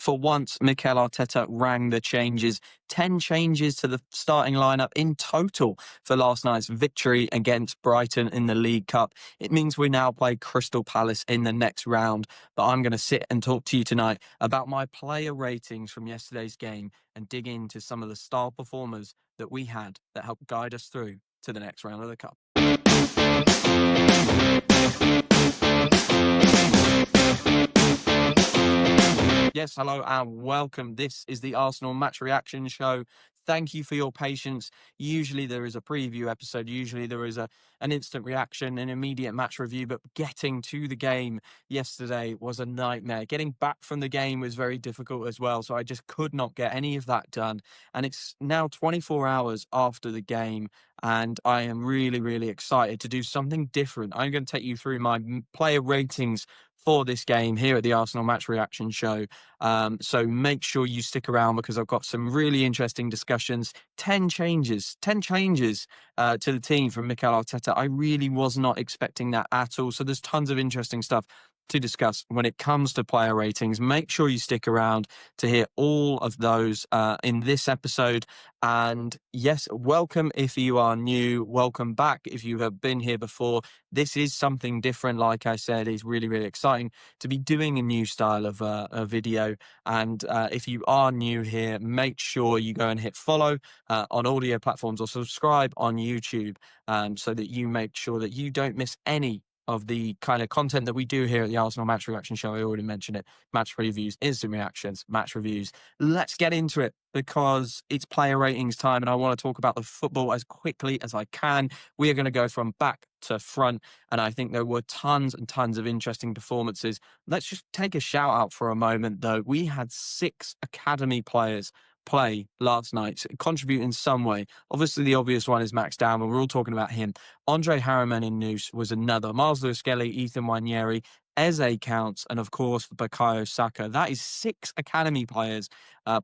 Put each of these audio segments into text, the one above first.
For once, Mikel Arteta rang the changes. 10 changes to the starting lineup in total for last night's victory against Brighton in the League Cup. It means we now play Crystal Palace in the next round. But I'm going to sit and talk to you tonight about my player ratings from yesterday's game and dig into some of the star performers that we had that helped guide us through to the next round of the Cup. Yes, hello and welcome. This is the Arsenal Match Reaction Show. Thank you for your patience. Usually there is a preview episode. Usually there is an instant reaction, an immediate match review. But getting to the game yesterday was a nightmare. Getting back from the game was very difficult as well. So I just could not get any of that done. And it's now 24 hours after the game. And I am really, really excited to do something different. I'm going to take you through my player ratings for this game here at the Arsenal Match Reaction Show. So make sure you stick around because I've got some really interesting discussions. 10 changes to the team from Mikel Arteta. I really was not expecting that at all. So there's tons of interesting stuff to discuss when it comes to player ratings. Make sure you stick around to hear all of those in this episode. And yes, welcome if you are new. Welcome back if you have been here before. This is something different. Like I said, it's really, really exciting to be doing a new style of a video. And if you are new here, make sure you go and hit follow on audio platforms or subscribe on YouTube so that you make sure that you don't miss any of the kind of content that we do here at the Arsenal Match Reaction Show. I already mentioned it. Match previews, instant reactions, match reviews. Let's get into it because it's player ratings time and I want to talk about the football as quickly as I can. We are going to go from back to front and I think there were tons and tons of interesting performances. Let's just take a shout out for a moment though. We had 6 academy players play last night, contribute in some way. Obviously, the obvious one is Max Dowman. We're all talking about him. Andre Harriman in Noose was another. Miles Lewis-Skelly, Ethan Wanieri, Eze Counts, and of course, Bukayo Saka. That is 6 academy players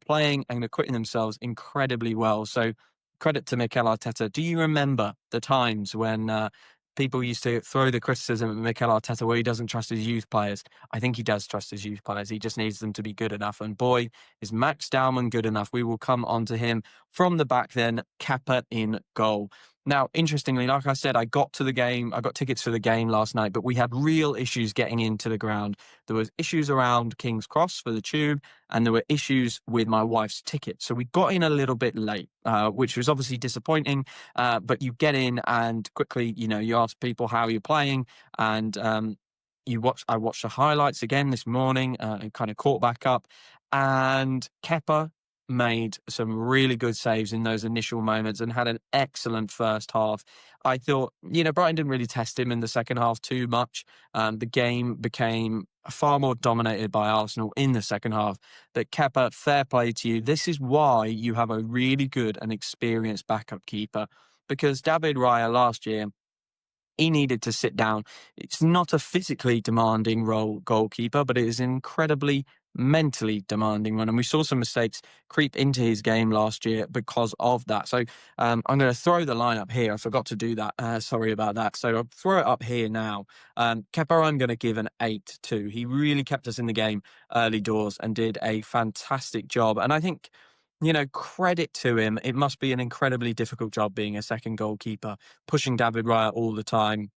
playing and acquitting themselves incredibly well. So credit to Mikel Arteta. Do you remember the times when people used to throw the criticism at Mikel Arteta where he doesn't trust his youth players? I think he does trust his youth players. He just needs them to be good enough. And boy, is Max Dowman good enough. We will come on to him from the back then. Kepa in goal. Now, interestingly, like I said, I got to the game. I got tickets for the game last night, but we had real issues getting into the ground. There was issues around King's Cross for the tube, and there were issues with my wife's ticket. So we got in a little bit late, which was obviously disappointing. But you get in and quickly, you ask people how you're playing, and I watched the highlights again this morning and kind of caught back up, and Kepa made some really good saves in those initial moments and had an excellent first half. I thought, Brighton didn't really test him in the second half too much. The game became far more dominated by Arsenal in the second half. But Kepa, fair play to you. This is why you have a really good and experienced backup keeper, because David Raya last year, he needed to sit down. It's not a physically demanding role, goalkeeper, but it is an incredibly mentally demanding one. And we saw some mistakes creep into his game last year because of that. So I'm going to throw the lineup here. I forgot to do that. Sorry about that. So I'll throw it up here now. Kepa, I'm going to give an 8 to. He really kept us in the game early doors and did a fantastic job. And I think, credit to him. It must be an incredibly difficult job being a second goalkeeper, pushing David Raya all the time,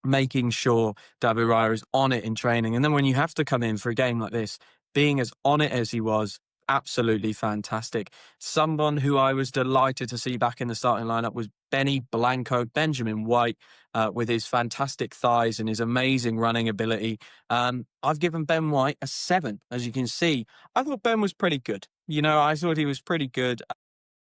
making sure David Raya is on it in training. And then when you have to come in for a game like this, being as on it as he was, absolutely fantastic. Someone who I was delighted to see back in the starting lineup was Benjamin White, with his fantastic thighs and his amazing running ability. I've given Ben White a 7. As you can see, I thought Ben was pretty good. I thought he was pretty good.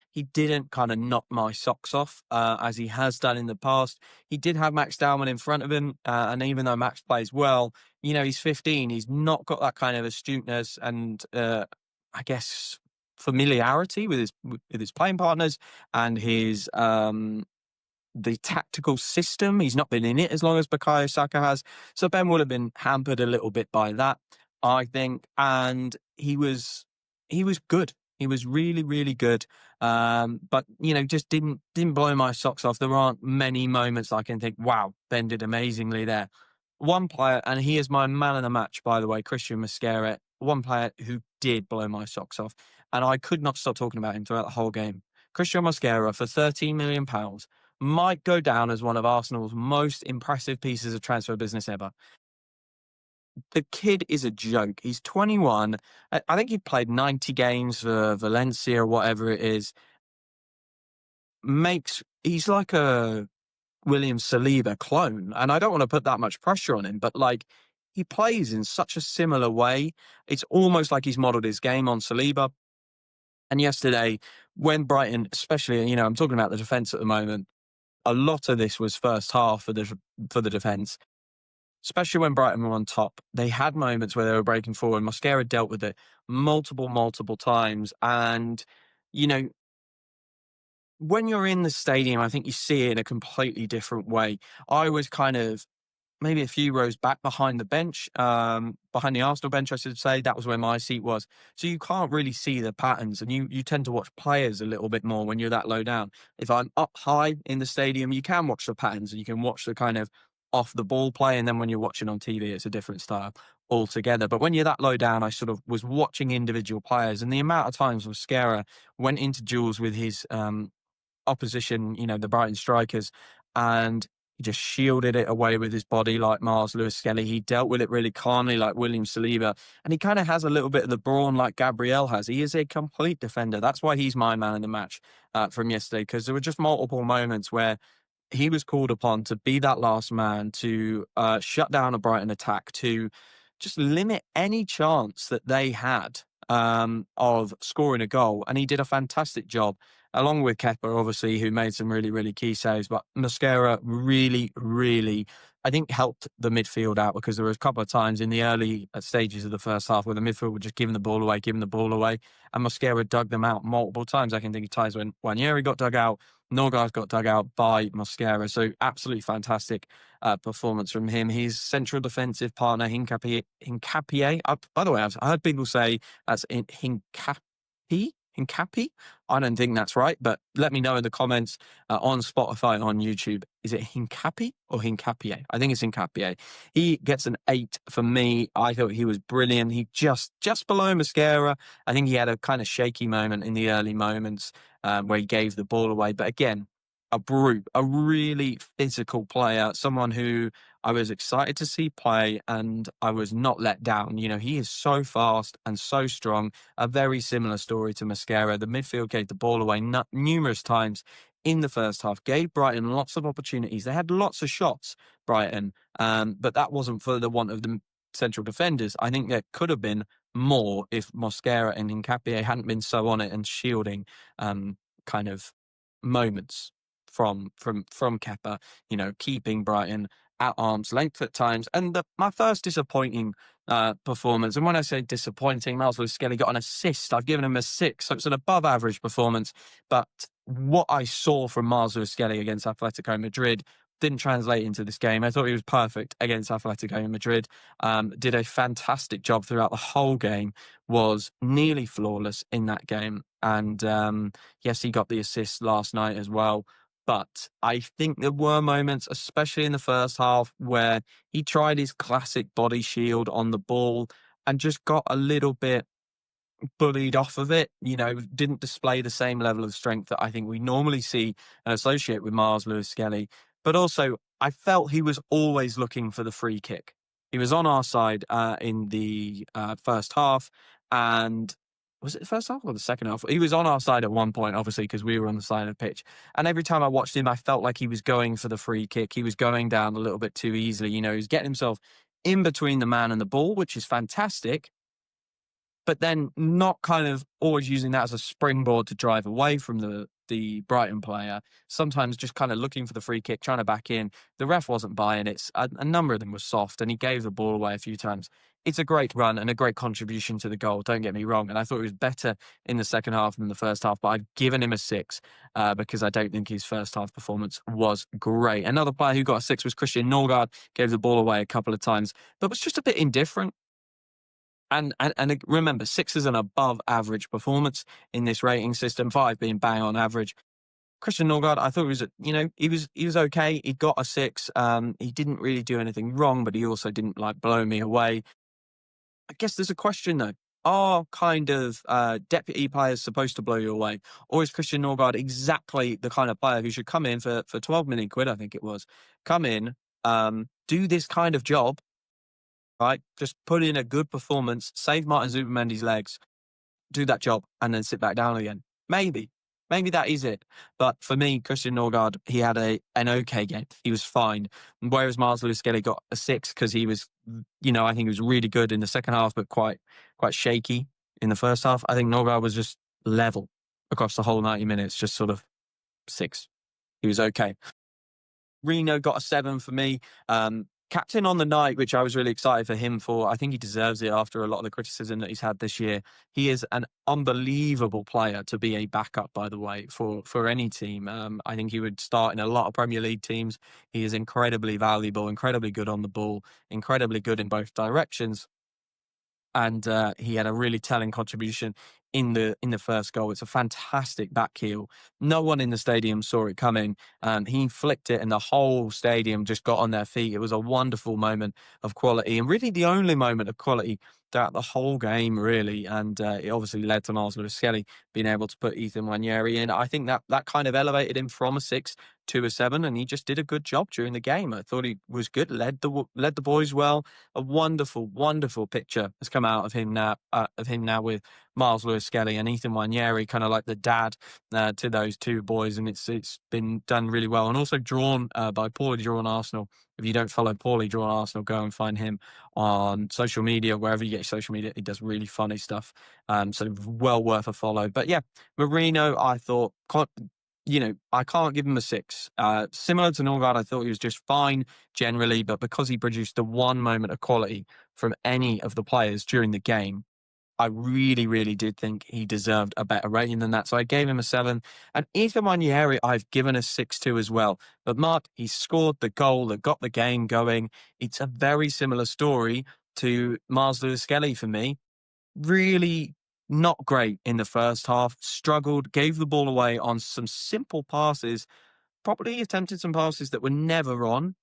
He didn't kind of knock my socks off as he has done in the past. He did have Max Dowman in front of him. And even though Max plays well, he's 15. He's not got that kind of astuteness and I guess familiarity with his playing partners and his the tactical system. He's not been in it as long as Bukayo Saka has. So Ben would have been hampered a little bit by that, I think. And he was good. He was really, really good. But, just didn't blow my socks off. There aren't many moments I can think, wow, Ben did amazingly there. One player, and he is my man of the match, by the way, Christian Mosquera. one player who did blow my socks off, and I could not stop talking about him throughout the whole game. Christian Mosquera for £13 million might go down as one of Arsenal's most impressive pieces of transfer business ever. The kid is a joke. He's 21. I think he played 90 games for Valencia or whatever it is. He's like a William Saliba clone, and I don't want to put that much pressure on him, but like he plays in such a similar way. It's almost like he's modeled his game on Saliba. And yesterday, when Brighton, especially, I'm talking about the defense at the moment, a lot of this was first half for the defense. Especially when Brighton were on top, they had moments where they were breaking forward. Mosquera dealt with it multiple times. And, you know, when you're in the stadium, I think you see it in a completely different way. I was kind of maybe a few rows back behind the bench, behind the Arsenal bench, I should say. That was where my seat was. So you can't really see the patterns, and you tend to watch players a little bit more when you're that low down. If I'm up high in the stadium, you can watch the patterns and you can watch the kind of off the ball play. And then when you're watching on TV, it's a different style altogether. But when you're that low down, I sort of was watching individual players, and the amount of times Mascara went into duels with his opposition, the Brighton strikers, and he just shielded it away with his body like Mars Lewis Skelly. He dealt with it really calmly like William Saliba, and he kind of has a little bit of the brawn like Gabriel has. He is a complete defender. That's why he's my man in the match from yesterday, because there were just multiple moments where he was called upon to be that last man to shut down a Brighton attack, to just limit any chance that they had of scoring a goal. And he did a fantastic job, along with Kepa, obviously, who made some really key saves. But Mosquera really, I think, helped the midfield out, because there was a couple of times in the early stages of the first half where the midfield were just giving the ball away. And Mosquera dug them out multiple times. I can think of times when Wanyeri got dug out, Norgard got dug out by Mosquera. So absolutely fantastic performance from him. His central defensive partner, Hincapié. By the way, I've heard people say that's Hincapi. I don't think that's right, but let me know in the comments on Spotify, on YouTube. Is it Hincapi or Hincapié? I think it's Hincapié. He gets an 8 for me. I thought he was brilliant. He just below Mosquera. I think he had a kind of shaky moment in the early moments where he gave the ball away. But again, a really physical player, someone who I was excited to see play, and I was not let down. He is so fast and so strong. A very similar story to Mosquera. The midfield gave the ball away numerous times in the first half, gave Brighton lots of opportunities. They had lots of shots, Brighton, but that wasn't for the want of the central defenders. I think there could have been more if Mosquera and Hincapié hadn't been so on it and shielding kind of moments from Kepa, keeping Brighton at arm's length at times. And my first disappointing performance, and when I say disappointing, Miles Lewis-Skelly got an assist. I've given him a 6, so it's an above average performance. But what I saw from Miles Lewis-Skelly against Atletico Madrid didn't translate into this game. I thought he was perfect against Atletico Madrid. Did a fantastic job throughout the whole game, was nearly flawless in that game. And yes, he got the assist last night as well. But I think there were moments, especially in the first half, where he tried his classic body shield on the ball and just got a little bit bullied off of it, didn't display the same level of strength that I think we normally see and associate with Miles Lewis-Skelly. But also, I felt he was always looking for the free kick. He was on our side in the first half, and was it the first half or the second half? He was on our side at one point, obviously, because we were on the side of the pitch. And every time I watched him, I felt like he was going for the free kick. He was going down a little bit too easily. He was getting himself in between the man and the ball, which is fantastic, but then not kind of always using that as a springboard to drive away from the Brighton player. Sometimes just kind of looking for the free kick, trying to back in. The ref wasn't buying it. A number of them were soft, and he gave the ball away a few times. It's a great run and a great contribution to the goal, don't get me wrong. And I thought he was better in the second half than the first half, but I've given him a 6 because I don't think his first half performance was great. Another player who got a 6 was Christian Norgard, gave the ball away a couple of times, but was just a bit indifferent. And remember, 6 is an above average performance in this rating system, 5 being bang on average. Christian Norgard, I thought he was okay. He got a 6. He didn't really do anything wrong, but he also didn't blow me away. I guess there's a question though. Are kind of deputy players supposed to blow you away? Or is Christian Norgard exactly the kind of player who should come in for 12 million quid, I think it was, come in, do this kind of job, right? Just put in a good performance, save Martin Zubimendi's legs, do that job, and then sit back down again. Maybe. Maybe that is it. But for me, Christian Norgard, he had an okay game. He was fine. Whereas Miles Lewis-Skelly got a 6 because he was, I think he was really good in the second half, but quite shaky in the first half. I think Norgard was just level across the whole 90 minutes, just sort of 6. He was okay. Reno got a 7 for me. Captain on the night, which I was really excited for him for. I think he deserves it after a lot of the criticism that he's had this year. He is an unbelievable player to be a backup, by the way, for any team. I think he would start in a lot of Premier League teams. He is incredibly valuable, incredibly good on the ball, incredibly good in both directions. And he had a really telling contribution in the first goal. It's a fantastic back heel. No one in the stadium saw it coming. He flicked it, and the whole stadium just got on their feet. It was a wonderful moment of quality, and really the only moment of quality throughout the whole game, really. And it obviously led to Miles Lewis-Skelly being able to put Ethan Nwaneri in. I think that kind of elevated him from a 6 to a 7, and he just did a good job during the game. I thought he was good, led the boys well. A wonderful, wonderful picture has come out of him now with Miles Lewis-Skelly and Ethan Nwaneri, kind of like the dad to those two boys, and it's been done really well. And also drawn by Paulie Drawn Arsenal. If you don't follow Paulie Drawn Arsenal, go and find him on social media, wherever you get your social media. He does really funny stuff, so well worth a follow. But yeah, Marino, I thought, I can't give him a 6. Similar to Norgard, I thought he was just fine generally, but because he produced the one moment of quality from any of the players during the game, I really, really did think he deserved a better rating than that. So I gave him a 7. And Ethan Nwaneri, I've given a 6 to as well. But Mark, he scored the goal that got the game going. It's a very similar story to Miles Lewis-Skelly for me. Really not great in the first half, struggled, gave the ball away on some simple passes, probably attempted some passes that were never on.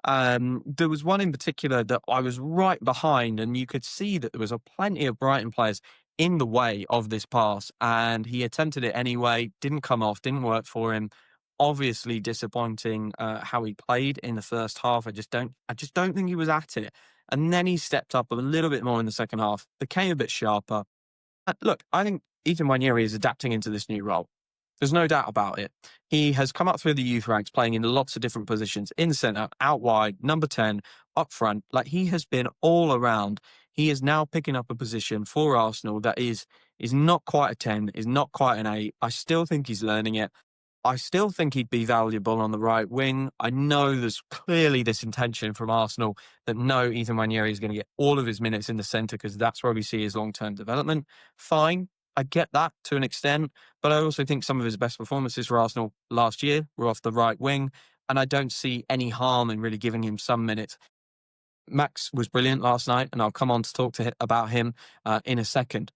There was one in particular that I was right behind, and you could see that there was plenty of Brighton players in the way of this pass, and he attempted it anyway, didn't come off, didn't work for him. Obviously disappointing how he played in the first half. I just don't think he was at it. And then he stepped up a little bit more in the second half, became a bit sharper. Look, I think Ethan Nwaneri is adapting into this new role. There's no doubt about it. He has come up through the youth ranks, playing in lots of different positions, in centre, out wide, number 10, up front. Like, he has been all around. He is now picking up a position for Arsenal that is not quite a 10, is not quite an 8. I still think he's learning it. I still think he'd be valuable on the right wing. I know there's clearly this intention from Arsenal that no, Ethan Nwaneri is going to get all of his minutes in the centre because that's where we see his long-term development. Fine. I get that to an extent, but I also think some of his best performances for Arsenal last year were off the right wing, and I don't see any harm in really giving him some minutes. Max was brilliant last night, and I'll come on to talk about him in a second.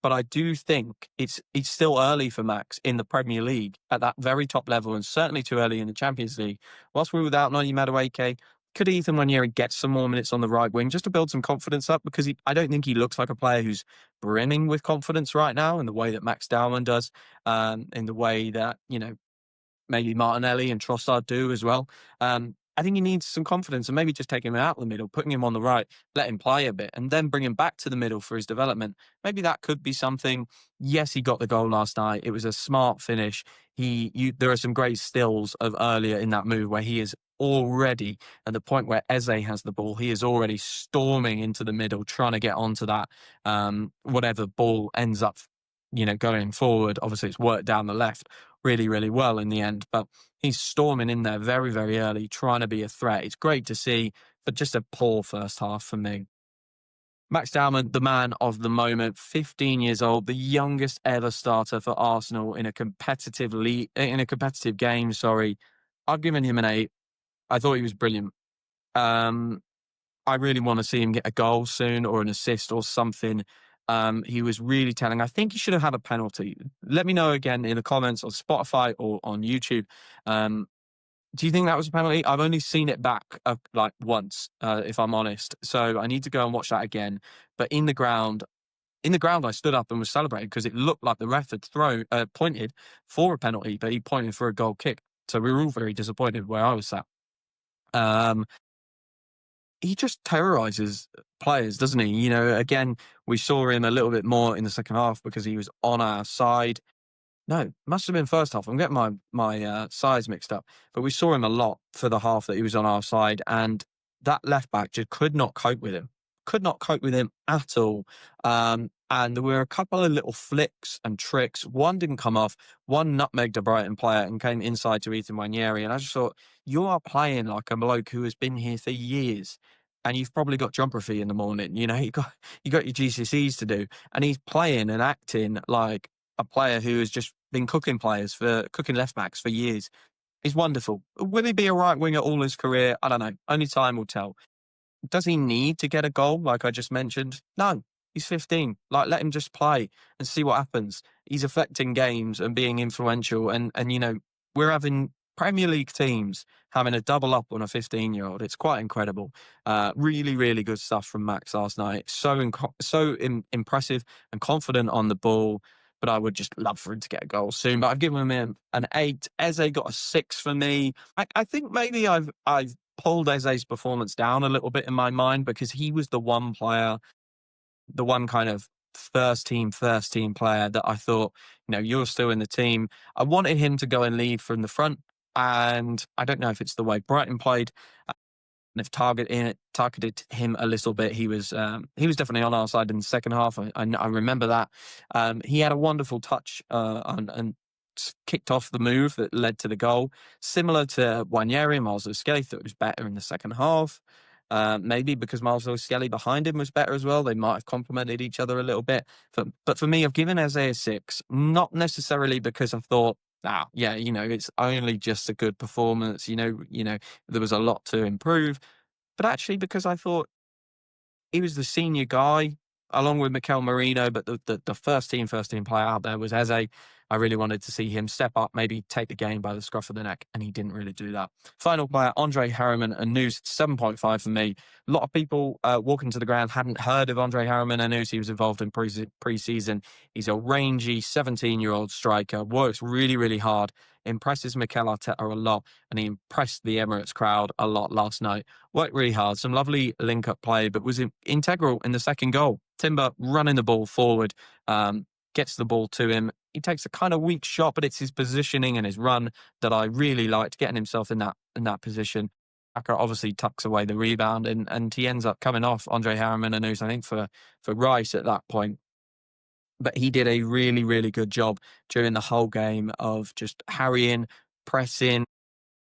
But I do think it's still early for Max in the Premier League at that very top level, and certainly too early in the Champions League. Whilst we're without Noni Madueke, could Ethan Nwaneri get some more minutes on the right wing just to build some confidence up? Because I don't think he looks like a player who's brimming with confidence right now in the way that Max Dowman does, in the way that, maybe Martinelli and Trossard do as well. I think he needs some confidence, and maybe just taking him out of the middle, putting him on the right, let him play a bit, and then bring him back to the middle for his development. Maybe that could be something. Yes, he got the goal last night. It was a smart finish. There are some great stills of earlier in that move where he is already at the point where Eze has the ball. He is already storming into the middle, trying to get onto that, whatever ball ends up, going forward. Obviously, it's worked down the left really, really well in the end, but he's storming in there very, very early, trying to be a threat. It's great to see, but just a poor first half for me. Max Dowman, the man of the moment, 15 years old, the youngest ever starter for Arsenal in a competitive game. Sorry, I've given him an 8. I thought he was brilliant. I really want to see him get a goal soon or an assist or something. He was really telling. I think he should have had a penalty. Let me know again in the comments on Spotify or on YouTube. Do you think that was a penalty? I've only seen it back like once, if I'm honest. So I need to go and watch that again. But in the ground, I stood up and was celebrating because it looked like the ref had pointed for a penalty, but he pointed for a goal kick. So we were all very disappointed where I was sat. Um, he just terrorizes players, doesn't he? You know, again, we saw him a little bit more in the second half because he was on our side. No, must have been first half. I'm getting my sides mixed up, but we saw him a lot for the half that he was on our side, and that left back just could not cope with him. Could not cope with him at all. And there were a couple of little flicks and tricks. One didn't come off. One nutmegged a Brighton player and came inside to Ethan Wanyeri. And I just thought, you are playing like a bloke who has been here for years, and you've probably got geography in the morning. You know, you got your GCSEs to do, and he's playing and acting like a player who has just been cooking left backs for years. He's wonderful. Will he be a right winger all his career? I don't know. Only time will tell. Does he need to get a goal like I just mentioned? No. He's 15. Like, let him just play and see what happens. He's affecting games and being influential. And you know, we're having Premier League teams having a double up on a 15-year-old. It's quite incredible. Really, really good stuff from Max last night. Impressive and confident on the ball. But I would just love for him to get a goal soon. But I've given him an 8. Eze got a 6 for me. I think maybe I've pulled Eze's performance down a little bit in my mind because he was the one player, the one kind of first team player that I thought, you know, you're still in the team. I wanted him to go and lead from the front. And I don't know if it's the way Brighton played. And if targeted him a little bit, he was definitely on our side in the second half. I remember that. He had a wonderful touch and kicked off the move that led to the goal, similar to Wanyeri and Miles Skelly. Thought it was better in the second half. Maybe because Miles Skelly behind him was better as well. They might have complemented each other a little bit. But for me, I've given Eze a 6, not necessarily because I thought, yeah, you know, it's only just a good performance. You know, there was a lot to improve, but actually because I thought he was the senior guy along with Mikel Marino, but the first team player out there was Eze. I really wanted to see him step up, maybe take the game by the scruff of the neck, and he didn't really do that. Final player, Andre Harriman and News, 7.5 for me. A lot of people walking to the ground hadn't heard of Andre Harriman and News. He was involved in pre-season. He's a rangy 17-year-old striker, works really, really hard, impresses Mikel Arteta a lot, and he impressed the Emirates crowd a lot last night. Worked really hard, some lovely link-up play, but was integral in the second goal. Timber running the ball forward, gets the ball to him. He takes a kind of weak shot, but it's his positioning and his run that I really liked, getting himself in that position. Aka obviously tucks away the rebound, and he ends up coming off Andre Harriman and News, I think, for Rice at that point. But he did a really, really good job during the whole game of just harrying, pressing,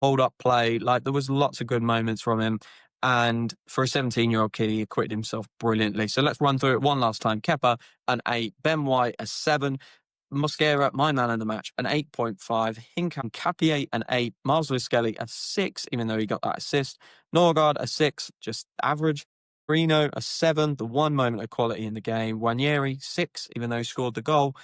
hold up play. Like, there was lots of good moments from him. And for a 17-year-old kid, he acquitted himself brilliantly. So let's run through it one last time. Kepa, an 8. Ben White, a 7. Mosquera, my man of the match, an 8.5. Hincapie, Capier, an 8. Miles Skelly, a 6, even though he got that assist. Norgard, a 6, just average. Reno, a 7, the one moment of quality in the game. Wanyeri, 6, even though he scored the goal.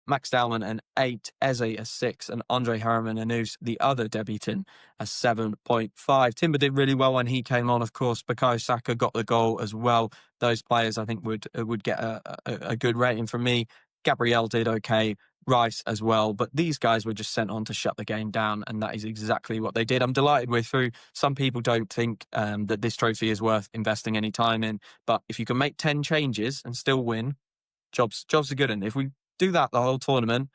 Max Dowman, an 8, Eze, a 6, and Andre Harriman Anus, the other debutant, a 7.5. Timber did really well when he came on, of course. Bukayo Saka got the goal as well. Those players, I think, would get a good rating from me. Gabriel did okay, Rice as well, but these guys were just sent on to shut the game down, and that is exactly what they did. I'm delighted we're through. Some people don't think that this trophy is worth investing any time in, but if you can make 10 changes and still win, jobs are good. And if we do that the whole tournament,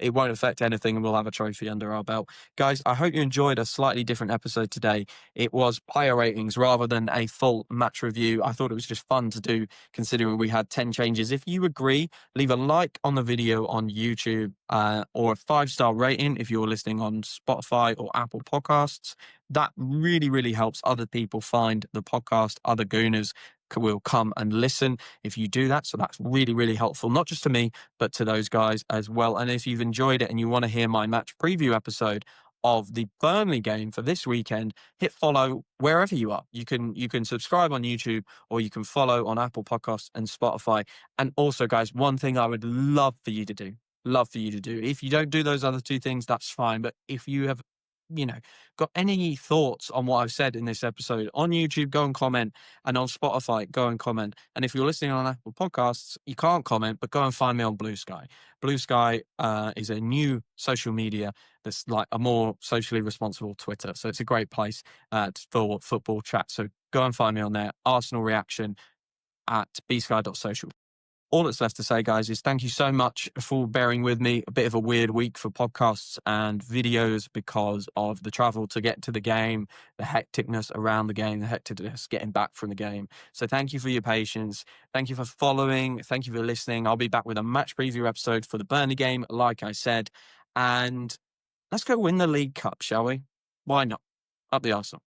it won't affect anything and we'll have a trophy under our belt. Guys, I hope you enjoyed a slightly different episode today. It was player ratings rather than a full match review. I thought it was just fun to do considering we had 10 changes. If you agree, leave a like on the video on YouTube or a 5-star rating if you're listening on Spotify or Apple Podcasts. That really, really helps other people find the podcast. Other Gooners will come and listen if you do that. So that's really, really helpful, not just to me, but to those guys as well. And if you've enjoyed it and you want to hear my match preview episode of the Burnley game for this weekend, hit follow wherever you are. You can subscribe on YouTube or you can follow on Apple Podcasts and Spotify. And also, guys, one thing I would love for you to do, if you don't do those other two things, that's fine. But if you have got any thoughts on what I've said in this episode, on YouTube, go and comment, and on Spotify, go and comment. And if you're listening on Apple Podcasts, you can't comment, but go and find me on Blue Sky. Blue Sky is a new social media that's like a more socially responsible Twitter. So it's a great place for football chat. So go and find me on there. Arsenal Reaction at bsky.social. All that's left to say, guys, is thank you so much for bearing with me. A bit of a weird week for podcasts and videos because of the travel to get to the game, the hecticness around the game, the hecticness getting back from the game. So thank you for your patience. Thank you for following. Thank you for listening. I'll be back with a match preview episode for the Burnley game, like I said. And let's go win the League Cup, shall we? Why not? Up the Arsenal.